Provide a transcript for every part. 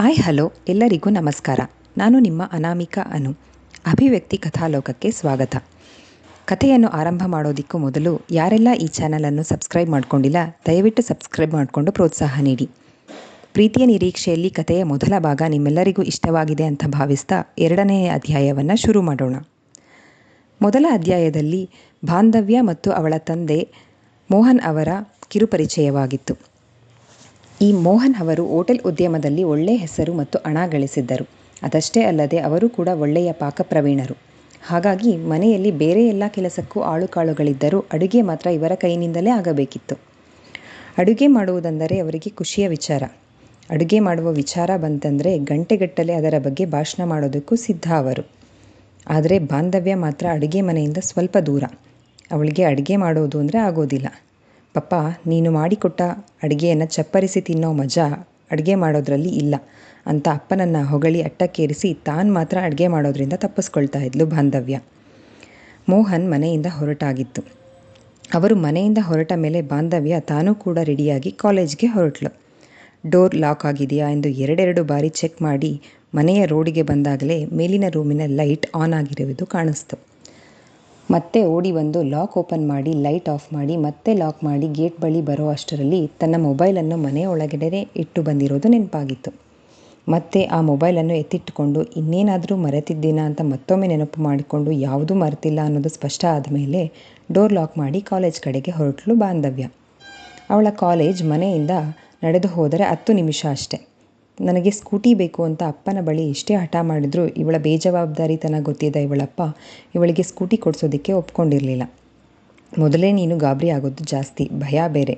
Hi hello ಎಲ್ಲರಿಗೂ ನಮಸ್ಕಾರ. ನಾನು ನಿಮ್ಮ ಅನಾಮಿಕಾ ಅನು. ಅಭಿವ್ಯಕ್ತಿ ಕಥಾಲೋಕಕ್ಕೆ ಸ್ವಾಗತ. ಕಥೆಯನ್ನು ಆರಂಭ ಮಾಡೋದಕ್ಕೂ ಮೊದಲು ಯಾರೆಲ್ಲ ಈ ಚಾನಲನ್ನು ಸಬ್ಸ್ಕ್ರೈಬ್ ಮಾಡ್ಕೊಂಡಿಲ್ಲ ದಯವಿಟ್ಟು ಸಬ್ಸ್ಕ್ರೈಬ್ ಮಾಡಿಕೊಂಡು ಪ್ರೋತ್ಸಾಹ ನೀಡಿ. ಪ್ರೀತಿಯ ನಿರೀಕ್ಷೆಯಲ್ಲಿ ಕಥೆಯ ಮೊದಲ ಭಾಗ ನಿಮ್ಮೆಲ್ಲರಿಗೂ ಇಷ್ಟವಾಗಿದೆ ಅಂತ ಭಾವಿಸ್ತಾ ಎರಡನೇ ಅಧ್ಯಾಯವನ್ನು ಶುರು ಮಾಡೋಣ. ಮೊದಲ ಅಧ್ಯಾಯದಲ್ಲಿ ಬಾಂಧವ್ಯ ಮತ್ತು ಅವಳ ತಂದೆ ಮೋಹನ್ ಅವರ ಕಿರುಪರಿಚಯವಾಗಿತ್ತು. ಈ ಮೋಹನ್ ಅವರು ಹೋಟೆಲ್ ಉದ್ಯಮದಲ್ಲಿ ಒಳ್ಳೆಯ ಹೆಸರು ಮತ್ತು ಹಣ ಗಳಿಸಿದ್ದರು. ಅದಷ್ಟೇ ಅಲ್ಲದೆ ಅವರು ಕೂಡ ಒಳ್ಳೆಯ ಪಾಕಪ್ರವೀಣರು. ಹಾಗಾಗಿ ಮನೆಯಲ್ಲಿ ಬೇರೆ ಎಲ್ಲ ಕೆಲಸಕ್ಕೂ ಆಳುಕಾಳುಗಳಿದ್ದರೂ ಅಡುಗೆ ಮಾತ್ರ ಇವರ ಕೈಯಿಂದಲೇ ಆಗಬೇಕಿತ್ತು. ಅಡುಗೆ ಮಾಡುವುದೆಂದರೆ ಅವರಿಗೆ ಖುಷಿಯ ವಿಚಾರ. ಅಡುಗೆ ಮಾಡುವ ವಿಚಾರ ಬಂತಂದರೆ ಗಂಟೆಗಟ್ಟಲೆ ಅದರ ಬಗ್ಗೆ ಭಾಷಣ ಮಾಡೋದಕ್ಕೂ ಸಿದ್ಧ ಅವರು. ಆದರೆ ಬಾಂಧವ್ಯ ಮಾತ್ರ ಅಡುಗೆ ಮನೆಯಿಂದ ಸ್ವಲ್ಪ ದೂರ. ಅವಳಿಗೆ ಅಡುಗೆ ಮಾಡೋದು ಅಂದರೆ ಆಗೋದಿಲ್ಲ. ಪಪ್ಪ, ನೀನು ಮಾಡಿಕೊಟ್ಟ ಅಡುಗೆಯನ್ನು ಚಪ್ಪರಿಸಿ ತಿನ್ನೋ ಮಜಾ ಅಡುಗೆ ಮಾಡೋದ್ರಲ್ಲಿ ಇಲ್ಲ ಅಂತ ಅಪ್ಪನನ್ನು ಹೊಗಳಿ ಅಟ್ಟಕ್ಕೇರಿಸಿ ತಾನು ಮಾತ್ರ ಅಡುಗೆ ಮಾಡೋದ್ರಿಂದ ತಪ್ಪಿಸ್ಕೊಳ್ತಾ ಇದ್ಲು ಬಾಂಧವ್ಯ. ಮೋಹನ್ ಮನೆಯಿಂದ ಹೊರಟಾಗಿತ್ತು. ಅವರು ಮನೆಯಿಂದ ಹೊರಟ ಮೇಲೆ ಬಾಂಧವ್ಯ ತಾನೂ ಕೂಡ ರೆಡಿಯಾಗಿ ಕಾಲೇಜ್ಗೆ ಹೊರಟಳು. ಡೋರ್ ಲಾಕ್ ಆಗಿದೆಯಾ ಎಂದು ಎರಡೆರಡು ಬಾರಿ ಚೆಕ್ ಮಾಡಿ ಮನೆಯ ರೋಡಿಗೆ ಬಂದಾಗಲೇ ಮೇಲಿನ ರೂಮಿನ ಲೈಟ್ ಆನ್ ಆಗಿರುವುದು ಕಾಣಿಸ್ತು. ಮತ್ತೆ ಓಡಿ ಬಂದು ಲಾಕ್ ಓಪನ್ ಮಾಡಿ ಲೈಟ್ ಆಫ್ ಮಾಡಿ ಮತ್ತೆ ಲಾಕ್ ಮಾಡಿ ಗೇಟ್ ಬಳಿ ಬರೋ ಅಷ್ಟರಲ್ಲಿ ತನ್ನ ಮೊಬೈಲನ್ನು ಮನೆಯ ಒಳಗಡೆ ಇಟ್ಟು ಬಂದಿರೋದು ನೆನಪಾಗಿತ್ತು. ಮತ್ತೆ ಆ ಮೊಬೈಲನ್ನು ಎತ್ತಿಟ್ಟುಕೊಂಡು ಇನ್ನೇನಾದರೂ ಮರೆತಿದ್ದೀನಾ ಅಂತ ಮತ್ತೊಮ್ಮೆ ನೆನಪು ಮಾಡಿಕೊಂಡು ಯಾವುದೂ ಮರೆತಿಲ್ಲ ಅನ್ನೋದು ಸ್ಪಷ್ಟ ಆದಮೇಲೆ ಡೋರ್ ಲಾಕ್ ಮಾಡಿ ಕಾಲೇಜ್ ಕಡೆಗೆ ಹೊರಟಳು ಬಾಂಧವ್ಯ. ಅವಳ ಕಾಲೇಜ್ ಮನೆಯಿಂದ ನಡೆದು ಹೋದರೆ 10 ನಿಮಿಷ ಅಷ್ಟೆ. ನನಗೆ ಸ್ಕೂಟಿ ಬೇಕು ಅಂತ ಅಪ್ಪನ ಬಳಿ ಎಷ್ಟೇ ಹಠ ಮಾಡಿದರೂ ಇವಳ ಬೇಜವಾಬ್ದಾರಿತನ ಗೊತ್ತಿದ್ದ ಇವಳಪ್ಪ ಇವಳಿಗೆ ಸ್ಕೂಟಿ ಕೊಡಿಸೋದಕ್ಕೆ ಒಪ್ಕೊಂಡಿರಲಿಲ್ಲ. ಮೊದಲೇ ನೀನು ಗಾಬರಿ ಆಗೋದು ಜಾಸ್ತಿ, ಭಯ ಬೇರೆ.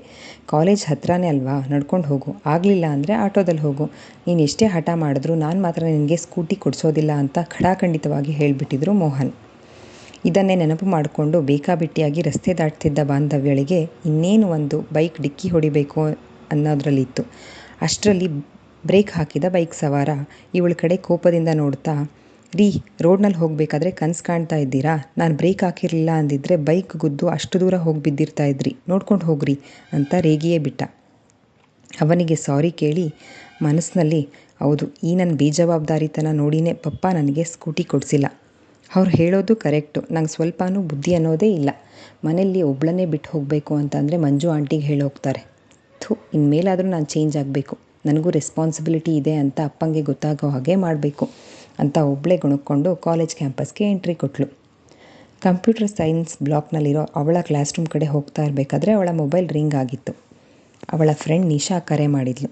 ಕಾಲೇಜ್ ಹತ್ರನೇ ಅಲ್ವಾ, ನಡ್ಕೊಂಡು ಹೋಗು. ಆಗಲಿಲ್ಲ ಅಂದರೆ ಆಟೋದಲ್ಲಿ ಹೋಗು. ನೀನು ಎಷ್ಟೇ ಹಠ ಮಾಡಿದ್ರೂ ನಾನು ಮಾತ್ರ ನಿನಗೆ ಸ್ಕೂಟಿ ಕೊಡಿಸೋದಿಲ್ಲ ಅಂತ ಖಡಾಖಂಡಿತವಾಗಿ ಹೇಳಿಬಿಟ್ಟಿದ್ರು ಮೋಹನ್. ಇದನ್ನೇ ನೆನಪು ಮಾಡಿಕೊಂಡು ಬೇಕಾಬಿಟ್ಟಿಯಾಗಿ ರಸ್ತೆ ದಾಟ್ತಿದ್ದ ಬಾಂಧವ್ಯಳಿಗೆ ಇನ್ನೇನು ಒಂದು ಬೈಕ್ ಡಿಕ್ಕಿ ಹೊಡಿಬೇಕು ಅನ್ನೋದ್ರಲ್ಲಿತ್ತು. ಅಷ್ಟರಲ್ಲಿ ಬ್ರೇಕ್ ಹಾಕಿದ ಬೈಕ್ ಸವಾರ ಇವಳ ಕಡೆ ಕೋಪದಿಂದ ನೋಡ್ತಾ, ರೀ, ರೋಡ್ನಲ್ಲಿ ಹೋಗಬೇಕಾದ್ರೆ ಕನಸು ಕಾಣ್ತಾ ಇದ್ದೀರಾ? ನಾನು ಬ್ರೇಕ್ ಹಾಕಿರಲಿಲ್ಲ ಅಂದಿದ್ರೆ ಬೈಕ್ ಗುದ್ದು ಅಷ್ಟು ದೂರ ಹೋಗಿ ಬಿದ್ದಿರ್ತಾ ಇದ್ರಿ, ನೋಡ್ಕೊಂಡು ಹೋಗ್ರಿ ಅಂತ ರೇಗಿಯೇ ಬಿಟ್ಟ. ಅವನಿಗೆ ಸಾರಿ ಕೇಳಿ ಮನಸ್ಸಿನಲ್ಲಿ, ಹೌದು, ಈ ನನ್ನ ಬೇಜವಾಬ್ದಾರಿತನ ನೋಡಿನೇ ಪಪ್ಪ ನನಗೆ ಸ್ಕೂಟಿ ಕೊಡಿಸಿಲ್ಲ. ಅವ್ರು ಹೇಳೋದು ಕರೆಕ್ಟು. ನಂಗೆ ಸ್ವಲ್ಪನೂ ಬುದ್ಧಿ ಅನ್ನೋದೇ ಇಲ್ಲ. ಮನೆಯಲ್ಲಿ ಒಬ್ಬಳನ್ನೇ ಬಿಟ್ಟು ಹೋಗಬೇಕು ಅಂತಂದರೆ ಮಂಜು ಆಂಟಿಗೆ ಹೇಳೋಗ್ತಾರೆ. ಇನ್ಮೇಲಾದರೂ ನಾನು ಚೇಂಜ್ ಆಗಬೇಕು. ನನಗೂ ರೆಸ್ಪಾನ್ಸಿಬಿಲಿಟಿ ಇದೆ ಅಂತ ಅಪ್ಪಂಗೆ ಗೊತ್ತಾಗೋ ಹಾಗೆ ಮಾಡಬೇಕು ಅಂತ ಒಬ್ಬಳೇ ಗುಣಕ್ಕೊಂಡು ಕಾಲೇಜ್ ಕ್ಯಾಂಪಸ್ಗೆ ಎಂಟ್ರಿ ಕೊಟ್ಟಳು. ಕಂಪ್ಯೂಟರ್ ಸೈನ್ಸ್ ಬ್ಲಾಕ್ನಲ್ಲಿರೋ ಅವಳ ಕ್ಲಾಸ್ ರೂಮ್ ಕಡೆ ಹೋಗ್ತಾ ಇರಬೇಕಾದ್ರೆ ಅವಳ ಮೊಬೈಲ್ ರಿಂಗ್ ಆಗಿತ್ತು. ಅವಳ ಫ್ರೆಂಡ್ ನಿಶಾ ಕರೆ ಮಾಡಿದ್ಲು.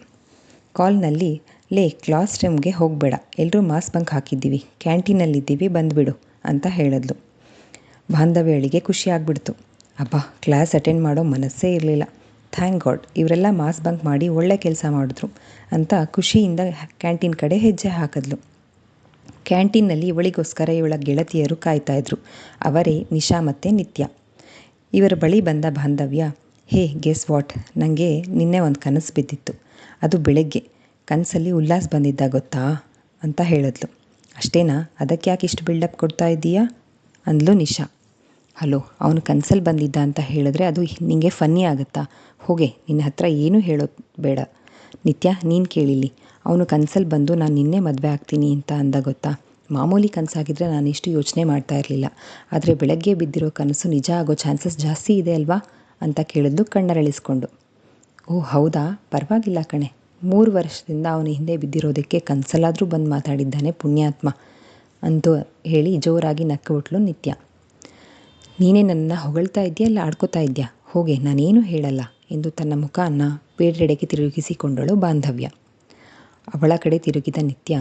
ಕಾಲ್ನಲ್ಲಿ, ಲೇ, ಕ್ಲಾಸ್ ರೂಮ್ಗೆ ಹೋಗಬೇಡ, ಎಲ್ಲರೂ ಮಾಸ್ ಬಂಕ್ ಹಾಕಿದ್ದೀವಿ, ಕ್ಯಾಂಟೀನಲ್ಲಿದ್ದೀವಿ, ಬಂದುಬಿಡು ಅಂತ ಹೇಳಿದ್ಲು. ಬಾಂಧವ್ಯಳಿಗೆ ಖುಷಿ ಆಗಿಬಿಡ್ತು. ಅಬ್ಬಾ, ಕ್ಲಾಸ್ ಅಟೆಂಡ್ ಮಾಡೋ ಮನಸ್ಸೇ ಇರಲಿಲ್ಲ. ಥ್ಯಾಂಕ್ ಗಾಡ್, ಇವರೆಲ್ಲ ಮಾಸ್ ಬಂಕ್ ಮಾಡಿ ಒಳ್ಳೆ ಕೆಲಸ ಮಾಡಿದ್ರು ಅಂತ ಖುಷಿಯಿಂದ ಕ್ಯಾಂಟೀನ್ ಕಡೆ ಹೆಜ್ಜೆ ಹಾಕಿದ್ಲು. ಕ್ಯಾಂಟೀನ್ನಲ್ಲಿ ಇವಳಿಗೋಸ್ಕರ ಇವಳ ಗೆಳತಿಯರು ಕಾಯ್ತಾಯಿದ್ರು. ಅವರೇ ನಿಶಾ ಮತ್ತು ನಿತ್ಯ. ಇವರ ಬಳಿ ಬಂದ ಬಾಂಧವ್ಯ, ಹೇ, ಗೆಸ್ ವಾಟ್, ನನಗೆ ನಿನ್ನೆ ಒಂದು ಕನಸು ಬಿದ್ದಿತ್ತು. ಅದು ಬೆಳಗ್ಗೆ. ಕನಸಲ್ಲಿ ಉಲ್ಲಾಸ್ ಬಂದಿದ್ದ ಗೊತ್ತಾ ಅಂತ ಹೇಳಿದ್ಲು. ಅಷ್ಟೇನಾ? ಅದಕ್ಕೆ ಯಾಕೆ ಇಷ್ಟು ಬಿಲ್ಡಪ್ ಕೊಡ್ತಾ ಇದ್ದೀಯಾ ಅಂದ್ಲು ನಿಶಾ. ಹಲೋ, ಅವನು ಕನಸಲ್ಲಿ ಬಂದಿದ್ದ ಅಂತ ಹೇಳಿದ್ರೆ ಅದು ನಿನಗೆ ಫನ್ನಿ ಆಗುತ್ತಾ? ಹೋಗೆ, ನಿನ್ನ ಹತ್ರ ಏನೂ ಹೇಳೋದು ಬೇಡ. ನಿತ್ಯ, ನೀನು ಕೇಳಿಲ್ಲಿ, ಅವನು ಕನಸಲ್ಲಿ ಬಂದು ನಾನು ನಿನ್ನೆ ಮದುವೆ ಆಗ್ತೀನಿ ಅಂತ ಅಂದ ಗೊತ್ತಾ? ಮಾಮೂಲಿ ಕನಸಾಗಿದ್ದರೆ ನಾನು ಇಷ್ಟು ಯೋಚನೆ ಮಾಡ್ತಾ ಇರಲಿಲ್ಲ. ಆದರೆ ಬೆಳಗ್ಗೆ ಬಿದ್ದಿರೋ ಕನಸು ನಿಜ ಆಗೋ ಚಾನ್ಸಸ್ ಜಾಸ್ತಿ ಇದೆ ಅಲ್ವಾ ಅಂತ ಕೇಳಿದ್ಲು ಕಣ್ಣರಳಿಸ್ಕೊಂಡು. ಓ ಹೌದಾ, ಪರವಾಗಿಲ್ಲ ಕಣೆ. 3 ವರ್ಷದಿಂದ ಅವನ ಹಿಂದೆ ಬಿದ್ದಿರೋದಕ್ಕೆ ಕನಸಲ್ಲಾದರೂ ಬಂದು ಮಾತಾಡಿದ್ದಾನೆ ಪುಣ್ಯಾತ್ಮ ಅಂತೂ ಹೇಳಿ ಜೋರಾಗಿ ನಕ್ಕುಬಿಟ್ಲು ನಿತ್ಯ. ನೀನೇ ನನ್ನನ್ನು ಹೊಗಳ್ತಾ ಇದೆಯಾ ಇಲ್ಲ ಆಡ್ಕೋತಾ ಇದೆಯಾ? ಹೋಗೆ, ನಾನೇನು ಹೇಳಲ್ಲ ಎಂದು ತನ್ನ ಮುಖವನ್ನು ಬೇರೆಡೆಗೆ ತಿರುಗಿಸಿಕೊಂಡಳು ಬಾಂಧವ್ಯ. ಅವಳ ಕಡೆ ತಿರುಗಿದ ನಿತ್ಯ,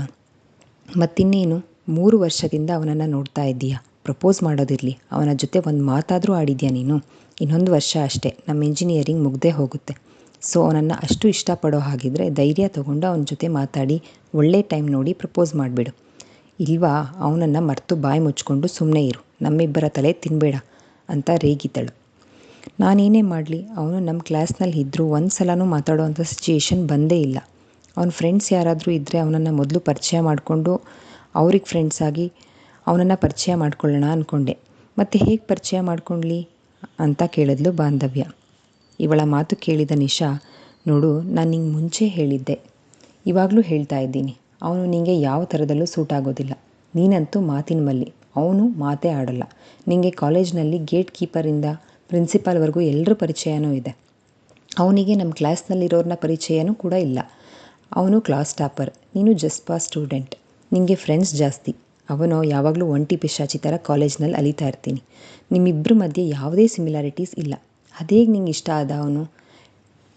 ಮತ್ತಿನ್ನೇನು, 3 ವರ್ಷದಿಂದ ಅವನನ್ನು ನೋಡ್ತಾ ಇದ್ದೀಯಾ? ಪ್ರಪೋಸ್ ಮಾಡೋದಿರಲಿ, ಅವನ ಜೊತೆ ಒಂದು ಮಾತಾದರೂ ಆಡಿದ್ಯಾ ನೀನು? ಇನ್ನೊಂದು ವರ್ಷ ಅಷ್ಟೇ, ನಮ್ಮ ಇಂಜಿನಿಯರಿಂಗ್ ಮುಗ್ದೇ ಹೋಗುತ್ತೆ. ಸೊ ಅವನನ್ನು ಅಷ್ಟು ಇಷ್ಟಪಡೋ ಹಾಗಿದ್ರೆ ಧೈರ್ಯ ತೊಗೊಂಡು ಅವನ ಜೊತೆ ಮಾತಾಡಿ ಒಳ್ಳೆ ಟೈಮ್ ನೋಡಿ ಪ್ರಪೋಸ್ ಮಾಡಿಬಿಡು. ಇಲ್ವಾ ಅವನನ್ನು ಮರೆತು ಬಾಯಿ ಮುಚ್ಕೊಂಡು ಸುಮ್ಮನೆ ಇರು, ನಮ್ಮಿಬ್ಬರ ತಲೆ ತಿನ್ನಬೇಡ ಅಂತ ರೇಗಿದ್ದಳು. ನಾನೇನೇ ಮಾಡಲಿ, ಅವನು ನಮ್ಮ ಕ್ಲಾಸ್ನಲ್ಲಿ ಇದ್ದರೂ ಒಂದು ಸಲನೂ ಮಾತಾಡೋವಂಥ ಸಿಚುಯೇಷನ್ ಬಂದೇ ಇಲ್ಲ. ಅವನ ಫ್ರೆಂಡ್ಸ್ ಯಾರಾದರೂ ಇದ್ದರೆ ಅವನನ್ನು ಮೊದಲು ಪರಿಚಯ ಮಾಡಿಕೊಂಡು ಅವ್ರಿಗೆ ಫ್ರೆಂಡ್ಸ್ ಆಗಿ ಅವನನ್ನು ಪರಿಚಯ ಮಾಡ್ಕೊಳ್ಳೋಣ ಅಂದ್ಕೊಂಡೆ. ಮತ್ತು ಹೇಗೆ ಪರಿಚಯ ಮಾಡ್ಕೊಳ್ಳಿ ಅಂತ ಕೇಳಿದ್ಲು ಬಾಂಧವ್ಯ. ಇವಳ ಮಾತು ಕೇಳಿದ ನಿಶಾ, ನೋಡು, ನಾನು ನಿಂಗೆ ಮುಂಚೆ ಹೇಳಿದ್ದೆ, ಇವಾಗಲೂ ಹೇಳ್ತಾ ಇದ್ದೀನಿ, ಅವನು ನಿನಗೆ ಯಾವ ಥರದಲ್ಲೂ ಸೂಟ್ ಆಗೋದಿಲ್ಲ. ನೀನಂತೂ ಮಾತಿನ ಮಲ್ಲಿ, ಅವನು ಮಾತೇ ಆಡೋಲ್ಲ. ನಿನಗೆ ಕಾಲೇಜ್ನಲ್ಲಿ ಗೇಟ್ ಕೀಪರಿಂದ ಪ್ರಿನ್ಸಿಪಾಲ್ವರೆಗೂ ಎಲ್ಲರ ಪರಿಚಯನೂ ಇದೆ. ಅವನಿಗೆ ನಮ್ಮ ಕ್ಲಾಸ್ನಲ್ಲಿರೋರನ್ನ ಪರಿಚಯನೂ ಕೂಡ ಇಲ್ಲ. ಅವನು ಕ್ಲಾಸ್ ಟಾಪರ್, ನೀನು ಜಸ್ಟ್ ಪಾಸ್ ಸ್ಟೂಡೆಂಟ್. ನಿನಗೆ ಫ್ರೆಂಡ್ಸ್ ಜಾಸ್ತಿ. ಅವನೋ ಯಾವಾಗಲೂ ಒಂಟಿ ಪಿಶಾಚಿ ಥರ ಕಾಲೇಜ್ನಲ್ಲಿ ಅಲಿತಾ ಇರ್ತೀನಿ. ನಿಮ್ಮಿಬ್ಬರ ಮಧ್ಯೆ ಯಾವುದೇ ಸಿಮಿಲಾರಿಟೀಸ್ ಇಲ್ಲ. ಅದೇಗೆ ನಿಂಗೆ ಇಷ್ಟ ಆದ ಅವನು?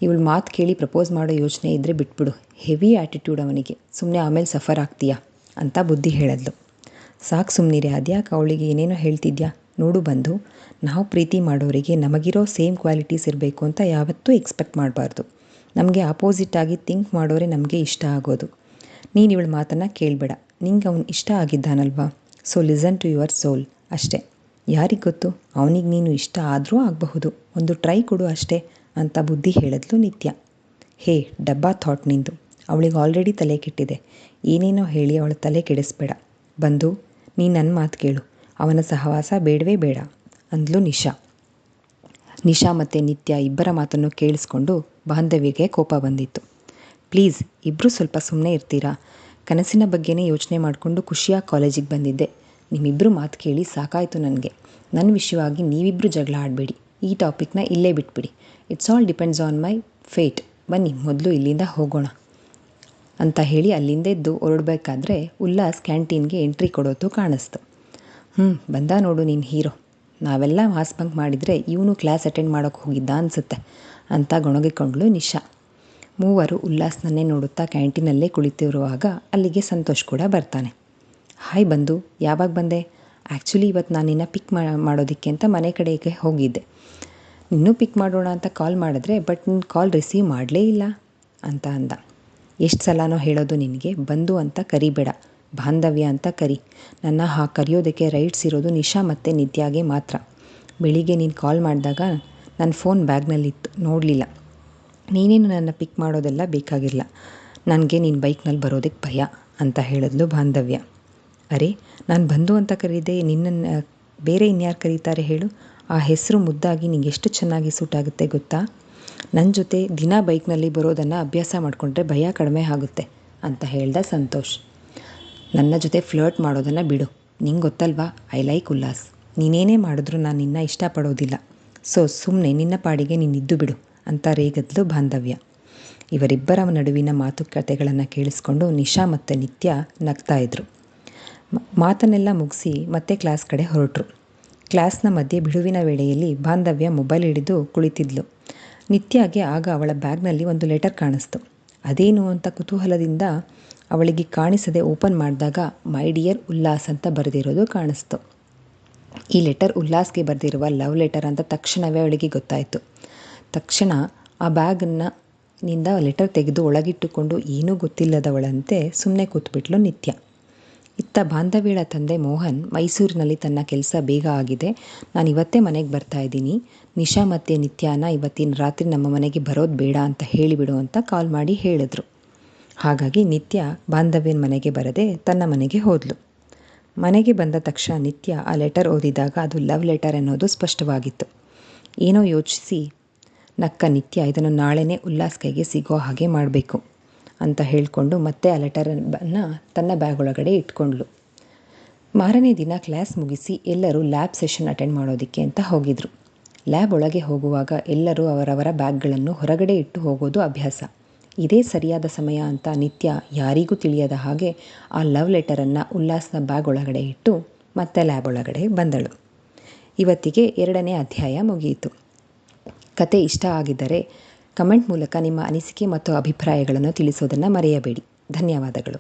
ಇವಳು ಮಾತು ಕೇಳಿ ಪ್ರಪೋಸ್ ಮಾಡೋ ಯೋಚನೆ ಇದ್ದರೆ ಬಿಟ್ಬಿಡು. ಹೆವಿ ಆ್ಯಟಿಟ್ಯೂಡ್ ಅವನಿಗೆ, ಸುಮ್ಮನೆ ಆಮೇಲೆ ಸಫರ್ ಆಗ್ತೀಯಾ ಅಂತ ಬುದ್ಧಿ ಹೇಳಿದ್ಲು. ಸಾಕು ಸುಮ್ಮನಿರೆ, ಅದ್ಯಾಕೆ ಅವಳಿಗೆ ಏನೇನೋ ಹೇಳ್ತಿದ್ಯಾ? ನೋಡು ಬಂದು, ನಾವು ಪ್ರೀತಿ ಮಾಡೋರಿಗೆ ನಮಗಿರೋ ಸೇಮ್ ಕ್ವಾಲಿಟೀಸ್ ಇರಬೇಕು ಅಂತ ಯಾವತ್ತೂ ಎಕ್ಸ್ಪೆಕ್ಟ್ ಮಾಡಬಾರ್ದು. ನಮಗೆ ಆಪೋಸಿಟ್ಟಾಗಿ ಥಿಂಕ್ ಮಾಡೋರೆ ನಮಗೆ ಇಷ್ಟ ಆಗೋದು. ನೀನು ಇವಳ ಮಾತನ್ನು ಕೇಳಬೇಡ. ನಿಂಗೆ ಅವನು ಇಷ್ಟ ಆಗಿದ್ದಾನಲ್ವಾ, so listen to your soul ಅಷ್ಟೇ. ಯಾರಿಗೆ ಗೊತ್ತು, ಅವನಿಗೆ ನೀನು ಇಷ್ಟ ಆದರೂ ಆಗಬಹುದು. ಒಂದು ಟ್ರೈ ಕೊಡು ಅಷ್ಟೇ ಅಂತ ಬುದ್ಧಿ ಹೇಳಿದ್ಲು ನಿತ್ಯ. ಹೇ ಡಬ್ಬಾ ಥಾಟ್ ನಿಂದು. ಅವಳಿಗೆ ಆಲ್ರೆಡಿ ತಲೆ ಕೆಟ್ಟಿದೆ. ಏನೇನೋ ಹೇಳಿ ಅವಳ ತಲೆ ಕೆಡಿಸ್ಬೇಡ. ಬಂದು ನೀನು ನನ್ನ ಮಾತು ಕೇಳು. ಅವನ ಸಹವಾಸ ಬೇಡವೇ ಬೇಡ ಅಂದ್ಲು ನಿಶಾ. ನಿಶಾ ಮತ್ತು ನಿತ್ಯ ಇಬ್ಬರ ಮಾತನ್ನು ಕೇಳಿಸ್ಕೊಂಡು ಬಾಂಧವ್ಯಗೆ ಕೋಪ ಬಂದಿತ್ತು. ಪ್ಲೀಸ್ ಇಬ್ಬರು ಸ್ವಲ್ಪ ಸುಮ್ಮನೆ ಇರ್ತೀರಾ? ಕನಸಿನ ಬಗ್ಗೆನೇ ಯೋಚನೆ ಮಾಡಿಕೊಂಡು ಖುಷಿಯಾಗಿ ಕಾಲೇಜಿಗೆ ಬಂದಿದ್ದೆ. ನಿಮ್ಮಿಬ್ಬರು ಮಾತು ಕೇಳಿ ಸಾಕಾಯಿತು ನನಗೆ. ನನ್ನ ವಿಷಯವಾಗಿ ನೀವಿಬ್ಬರು ಜಗಳ ಆಡಬೇಡಿ. ಈ ಟಾಪಿಕ್ನ ಇಲ್ಲೇ ಬಿಟ್ಬಿಡಿ. It's all depends on my fate. ಬನ್ನಿ ಮೊದಲು ಇಲ್ಲಿಂದ ಹೋಗೋಣ ಅಂತ ಹೇಳಿ ಅಲ್ಲಿಂದೆದ್ದು ಹೊರಡಬೇಕಾದ್ರೆ ಉಲ್ಲಾಸ್ ಕ್ಯಾಂಟೀನ್ಗೆ ಎಂಟ್ರಿ ಕೊಡೋದು ಕಾಣಿಸ್ತು. ಬಂದ ನೋಡು ನಿನ್ನ ಹೀರೋ. ನಾವೆಲ್ಲ ಮಾಸ್ ಬಂಕ್ ಮಾಡಿದರೆ ಇವನು ಕ್ಲಾಸ್ ಅಟೆಂಡ್ ಮಾಡೋಕ್ಕೆ ಹೋಗಿದ್ದ ಅನಿಸುತ್ತೆ ಅಂತ ಗೊಣಗಿಕೊಂಡ್ಳು ನಿಶಾ. ಮೂವರು ಉಲ್ಲಾಸ್ನನ್ನೇ ನೋಡುತ್ತಾ ಕ್ಯಾಂಟೀನಲ್ಲೇ ಕುಳಿತಿರುವಾಗ ಅಲ್ಲಿಗೆ ಸಂತೋಷ್ ಕೂಡ ಬರ್ತಾನೆ. ಹಾಯ್ ಬಂದು, ಯಾವಾಗ ಬಂದೆ? ಆ್ಯಕ್ಚುಲಿ ಇವತ್ತು ನಾನು ನಿನ್ನ ಪಿಕ್ ಮಾಡೋದಕ್ಕೆ ಅಂತ ಮನೆ ಕಡೆಗೆ ಹೋಗಿದ್ದೆ. ಇನ್ನೂ ಪಿಕ್ ಮಾಡೋಣ ಅಂತ ಕಾಲ್ ಮಾಡಿದ್ರೆ ಬಟ್ ನಿನ್ನ ಕಾಲ್ ರಿಸೀವ್ ಮಾಡಲೇ ಇಲ್ಲ ಅಂತ ಅಂದ. ಎಷ್ಟು ಸಲನೋ ಹೇಳೋದು ನಿನಗೆ, ಬಂದು ಅಂತ ಕರಿಬೇಡ, ಬಾಂಧವ್ಯ ಅಂತ ಕರಿ. ನನ್ನ ಕರೆಯೋದಕ್ಕೆ ರೈಟ್ಸ್ ಇರೋದು ನಿಶಾ ಮತ್ತು ನಿತ್ಯಾಗೆ ಮಾತ್ರ. ಬೆಳಿಗ್ಗೆ ನೀನು ಕಾಲ್ ಮಾಡಿದಾಗ ನನ್ನ ಫೋನ್ ಬ್ಯಾಗ್ನಲ್ಲಿತ್ತು, ನೋಡಲಿಲ್ಲ. ನೀನೇನು ನನ್ನ ಪಿಕ್ ಮಾಡೋದೆಲ್ಲ ಬೇಕಾಗಿಲ್ಲ. ನನಗೆ ನೀನು ಬೈಕ್ನಲ್ಲಿ ಬರೋದಕ್ಕೆ ಭಯ ಅಂತ ಹೇಳಿದ್ಲು ಬಾಂಧವ್ಯ. ಅರೆ, ನಾನು ಬಂದು ಅಂತ ಕರೀದೆ, ನಿನ್ನನ್ನು ಬೇರೆ ಇನ್ಯಾರು ಕರೀತಾರೆ ಹೇಳು? ಆ ಹೆಸರು ಮುದ್ದಾಗಿ ನಿಂಗೆ ಎಷ್ಟು ಚೆನ್ನಾಗಿ ಸೂಟ್ ಆಗುತ್ತೆ ಗೊತ್ತಾ? ನನ್ನ ಜೊತೆ ದಿನ ಬೈಕ್ನಲ್ಲಿ ಬರೋದನ್ನು ಅಭ್ಯಾಸ ಮಾಡಿಕೊಂಡ್ರೆ ಭಯ ಕಡಿಮೆ ಆಗುತ್ತೆ ಅಂತ ಹೇಳ್ದ ಸಂತೋಷ್. ನನ್ನ ಜೊತೆ ಫ್ಲರ್ಟ್ ಮಾಡೋದನ್ನು ಬಿಡು. ನಿಂಗೆ ಗೊತ್ತಲ್ವಾ, ಐ ಲೈಕ್ ಉಲ್ಲಾಸ್. ನೀನೇನೇ ಮಾಡಿದ್ರೂ ನಾನು ನಿನ್ನ ಇಷ್ಟಪಡೋದಿಲ್ಲ. ಸೊ ಸುಮ್ಮನೆ ನಿನ್ನ ಪಾಡಿಗೆ ನೀನಿದ್ದು ಬಿಡು ಅಂತ ರೇಗದ್ಲು ಬಾಂಧವ್ಯ. ಇವರಿಬ್ಬರ ನಡುವಿನ ಮಾತುಕತೆಗಳನ್ನು ಕೇಳಿಸ್ಕೊಂಡು ನಿಶಾ ಮತ್ತು ನಿತ್ಯ ನಗ್ತಾ ಇದ್ರು. ಮಾತನ್ನೆಲ್ಲ ಮುಗಿಸಿ ಮತ್ತೆ ಕ್ಲಾಸ್ ಕಡೆ ಹೊರಟರು. ಕ್ಲಾಸ್ನ ಮಧ್ಯೆ ಬಿಡುವಿನ ವೇಳೆಯಲ್ಲಿ ಬಾಂಧವ್ಯ ಮೊಬೈಲ್ ಹಿಡಿದು ಕುಳಿತಿದ್ಲು. ನಿತ್ಯಾಗೆ ಆಗ ಅವಳ ಬ್ಯಾಗ್ನಲ್ಲಿ ಒಂದು ಲೆಟರ್ ಕಾಣಿಸ್ತು. ಅದೇನು ಅಂತ ಕುತೂಹಲದಿಂದ ಅವಳಿಗೆ ಕಾಣಿಸದೆ ಓಪನ್ ಮಾಡಿದಾಗ ಮೈ ಡಿಯರ್ ಉಲ್ಲಾಸ್ ಅಂತ ಬರೆದಿರೋದು ಕಾಣಿಸ್ತು. ಈ ಲೆಟರ್ ಉಲ್ಲಾಸ್ಗೆ ಬರೆದಿರುವ ಲವ್ ಲೆಟರ್ ಅಂತ ತಕ್ಷಣವೇ ಅವಳಿಗೆ ಗೊತ್ತಾಯಿತು. ತಕ್ಷಣ ಆ ಬ್ಯಾಗ್ನಿಂದ ಲೆಟರ್ ತೆಗೆದು ಒಳಗಿಟ್ಟುಕೊಂಡು ಏನೂ ಗೊತ್ತಿಲ್ಲದವಳಂತೆ ಸುಮ್ಮನೆ ಕೂತ್ಬಿಟ್ಲು ನಿತ್ಯ. ಇತ್ತ ಬಾಂಧವ್ಯಳ ತಂದೆ ಮೋಹನ್ ಮೈಸೂರಿನಲ್ಲಿ ತನ್ನ ಕೆಲಸ ಬೇಗ ಆಗಿದೆ, ನಾನು ಇವತ್ತೇ ಮನೆಗೆ ಬರ್ತಾ ಇದ್ದೀನಿ. ನಿಶಾ ಮತ್ತು ನಿತ್ಯಾನ ಇವತ್ತಿನ ರಾತ್ರಿ ನಮ್ಮ ಮನೆಗೆ ಬರೋದು ಬೇಡ ಅಂತ ಹೇಳಿಬಿಡು ಅಂತ ಕಾಲ್ ಮಾಡಿ ಹೇಳಿದ್ರು. ಹಾಗಾಗಿ ನಿತ್ಯ ಬಾಂಧವ್ಯನ ಮನೆಗೆ ಬರದೆ ತನ್ನ ಮನೆಗೆ ಹೋದ್ಲು. ಮನೆಗೆ ಬಂದ ತಕ್ಷಣ ನಿತ್ಯ ಆ ಲೆಟರ್ ಓದಿದಾಗ ಅದು ಲವ್ ಲೆಟರ್ ಅನ್ನೋದು ಸ್ಪಷ್ಟವಾಗಿತ್ತು. ಏನೋ ಯೋಚಿಸಿ ನಕ್ಕ ನಿತ್ಯ ಇದನ್ನು ನಾಳೆನೇ ಉಲ್ಲಾಸ್ ಕೈಗೆ ಸಿಗೋ ಹಾಗೆ ಮಾಡಬೇಕು ಅಂತ ಹೇಳಿಕೊಂಡು ಮತ್ತೆ ಆ ಲೆಟರನ್ನು ತನ್ನ ಬ್ಯಾಗ್ ಒಳಗಡೆ ಇಟ್ಕೊಂಡ್ಳು. ಮಾರನೇ ದಿನ ಕ್ಲಾಸ್ ಮುಗಿಸಿ ಎಲ್ಲರೂ ಲ್ಯಾಬ್ ಸೆಷನ್ ಅಟೆಂಡ್ ಮಾಡೋದಕ್ಕೆ ಅಂತ ಹೋಗಿದ್ರು. ಲ್ಯಾಬ್ ಒಳಗೆ ಹೋಗುವಾಗ ಎಲ್ಲರೂ ಅವರವರ ಬ್ಯಾಗ್ಗಳನ್ನು ಹೊರಗಡೆ ಇಟ್ಟು ಹೋಗೋದು ಅಭ್ಯಾಸ. ಇದೇ ಸರಿಯಾದ ಸಮಯ ಅಂತ ನಿತ್ಯ ಯಾರಿಗೂ ತಿಳಿಯದ ಹಾಗೆ ಆ ಲವ್ ಲೆಟರನ್ನು ಉಲ್ಲಾಸ್ನ ಬ್ಯಾಗ್ ಒಳಗಡೆ ಇಟ್ಟು ಮತ್ತೆ ಲ್ಯಾಬ್ ಒಳಗಡೆ ಬಂದಳು. ಇವತ್ತಿಗೆ 2ನೇ ಅಧ್ಯಾಯ ಮುಗಿಯಿತು. ಕತೆ ಇಷ್ಟ ಆಗಿದ್ದರೆ ಕಮೆಂಟ್ ಮೂಲಕ ನಿಮ್ಮ ಅನಿಸಿಕೆ ಮತ್ತು ಅಭಿಪ್ರಾಯಗಳನ್ನು ತಿಳಿಸೋದನ್ನು ಮರೆಯಬೇಡಿ. ಧನ್ಯವಾದಗಳು.